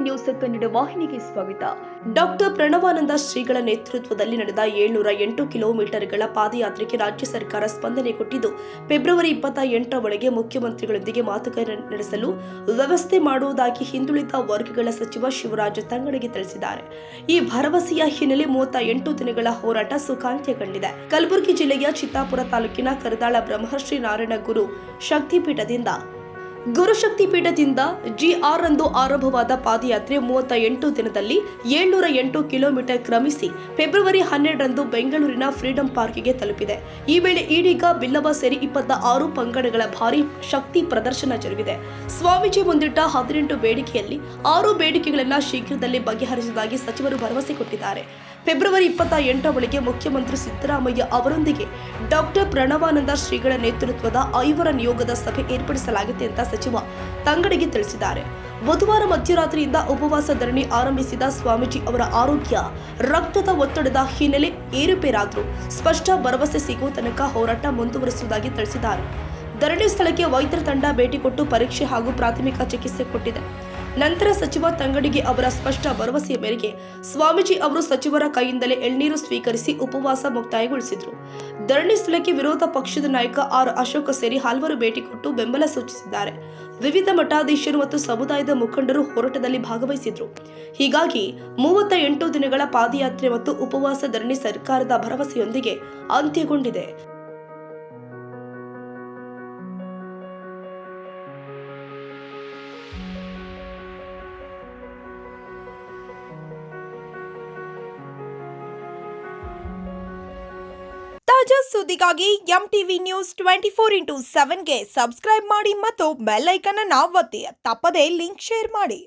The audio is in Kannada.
ನ್ಯೂಸ್ ಕನ್ನಡ ವಾಹಿನಿಗೆ ಸ್ವಾಗತ. ಡಾಕ್ಟರ್ ಪ್ರಣವಾನಂದ ಶ್ರೀಗಳ ನೇತೃತ್ವದಲ್ಲಿ ನಡೆದ 708 ಕಿಲೋಮೀಟರ್ಗಳ ಪಾದಯಾತ್ರೆಗೆ ರಾಜ್ಯ ಸರ್ಕಾರ ಸ್ಪಂದನೆ ಕೊಟ್ಟಿದ್ದು, ಫೆಬ್ರವರಿ 28ರ ಒಳಗೆ ಮುಖ್ಯಮಂತ್ರಿಗಳೊಂದಿಗೆ ಮಾತುಕತೆ ನಡೆಸಲು ವ್ಯವಸ್ಥೆ ಮಾಡುವುದಾಗಿ ಹಿಂದುಳಿದ ವರ್ಗಗಳ ಸಚಿವ ಶಿವರಾಜ ತಂಗಡಗಿ ತಿಳಿಸಿದ್ದಾರೆ. ಈ ಭರವಸೆಯ ಹಿನ್ನೆಲೆ 38 ದಿನಗಳ ಹೋರಾಟ ಸುಖಾಂತ್ಯಗೊಂಡಿದೆ. ಕಲಬುರಗಿ ಜಿಲ್ಲೆಯ ಚಿತ್ತಾಪುರ ತಾಲೂಕಿನ ಕರದಾಳ ಬ್ರಹ್ಮಶ್ರೀ ನಾರಾಯಣ ಗುರುಶಕ್ತಿಪೀಠದಿಂದ GR ರಂದು ಆರಂಭವಾದ ಪಾದಯಾತ್ರೆ 38 ದಿನದಲ್ಲಿ 708 ಕಿಲೋಮೀಟರ್ ಕ್ರಮಿಸಿ ಫೆಬ್ರವರಿ 12ರಂದು ಬೆಂಗಳೂರಿನ ಫ್ರೀಡಂ ಪಾರ್ಕ್ಗೆ ತಲುಪಿದೆ. ಈ ವೇಳೆ ಇದೀಗ ಬಿಲ್ಲವ ಸೇರಿ 26 ಪಂಗಡಗಳ ಭಾರಿ ಶಕ್ತಿ ಪ್ರದರ್ಶನ ಜರುಗಿದೆ. ಸ್ವಾಮೀಜಿ ಮುಂದಿಟ್ಟ 18 ಬೇಡಿಕೆಯಲ್ಲಿ 6 ಬೇಡಿಕೆಗಳನ್ನು ಶೀಘ್ರದಲ್ಲೇ ಬಗೆಹರಿಸುವುದಾಗಿ ಸಚಿವರು ಭರವಸೆ ಕೊಟ್ಟಿದ್ದಾರೆ. ಫೆಬ್ರವರಿ 28ರ ವೇಳೆಗೆ ಮುಖ್ಯಮಂತ್ರಿ ಸಿದ್ದರಾಮಯ್ಯ ಅವರೊಂದಿಗೆ ಡಾಕ್ಟರ್ ಪ್ರಣವಾನಂದ ಶ್ರೀಗಳ ನೇತೃತ್ವದ 5ರ ನಿಯೋಗದ ಸಭೆ ಏರ್ಪಡಿಸಲಾಗಿದೆ ಅಂತ ಸಚಿವ ತಂಗಡಗಿ ತಿಳಿಸಿದ್ದಾರೆ. ಬುಧವಾರ ಮಧ್ಯರಾತ್ರಿಯಿಂದ ಉಪವಾಸ ಧರಣಿ ಆರಂಭಿಸಿದ ಸ್ವಾಮೀಜಿ ಅವರ ಆರೋಗ್ಯ ರಕ್ತದ ಒತ್ತಡದ ಹಿನ್ನೆಲೆ ಏರುಪೇರಾದರೂ ಸ್ಪಷ್ಟ ಭರವಸೆ ಸಿಗುವ ತನಕ ಹೋರಾಟ ಮುಂದುವರಿಸುವುದಾಗಿ ತಿಳಿಸಿದ್ದಾರೆ. ಧರಣಿ ಸ್ಥಳಕ್ಕೆ ವೈದ್ಯರ ತಂಡ ಭೇಟಿ ಕೊಟ್ಟು ಪರೀಕ್ಷೆ ಹಾಗೂ ಪ್ರಾಥಮಿಕ ಚಿಕಿತ್ಸೆ ಕೊಟ್ಟಿದೆ. ನಂತರ ಸಚಿವ ತಂಗಡಗಿ ಅವರ ಸ್ಪಷ್ಟ ಭರವಸೆಯ ಮೇರೆಗೆ ಸ್ವಾಮೀಜಿ ಅವರು ಸಚಿವರ ಕೈಯಿಂದಲೇ ಎಳ್ನೀರು ಸ್ವೀಕರಿಸಿ ಉಪವಾಸ ಮುಕ್ತಾಯಗೊಳಿಸಿದರು. ಧರಣಿ ಸ್ಥಳಕ್ಕೆ ವಿರೋಧ ಪಕ್ಷದ ನಾಯಕ R. ಅಶೋಕ ಸೇರಿ ಹಲವರು ಭೇಟಿ ಕೊಟ್ಟು ಬೆಂಬಲ ಸೂಚಿಸಿದ್ದಾರೆ. ವಿವಿಧ ಮಠಾಧೀಶರು ಮತ್ತು ಸಮುದಾಯದ ಮುಖಂಡರು ಹೋರಾಟದಲ್ಲಿ ಭಾಗವಹಿಸಿದ್ರು. ಹೀಗಾಗಿ 38 ದಿನಗಳ ಪಾದಯಾತ್ರೆ ಮತ್ತು ಉಪವಾಸ ಧರಣಿ ಸರ್ಕಾರದ ಭರವಸೆಯೊಂದಿಗೆ ಅಂತ್ಯಗೊಂಡಿದೆ. ತಾಜಾ ಸುದ್ದಿಗಾಗಿ MTV ನ್ಯೂಸ್ 24/7ಗೆ ಸಬ್ಸ್ಕ್ರೈಬ್ ಮಾಡಿ ಮತ್ತು ಬೆಲ್ ಐಕಾನ್ ಅನ್ನು ಒತ್ತಿ. ತಪ್ಪದೇ ಲಿಂಕ್ ಶೇರ್ ಮಾಡಿ.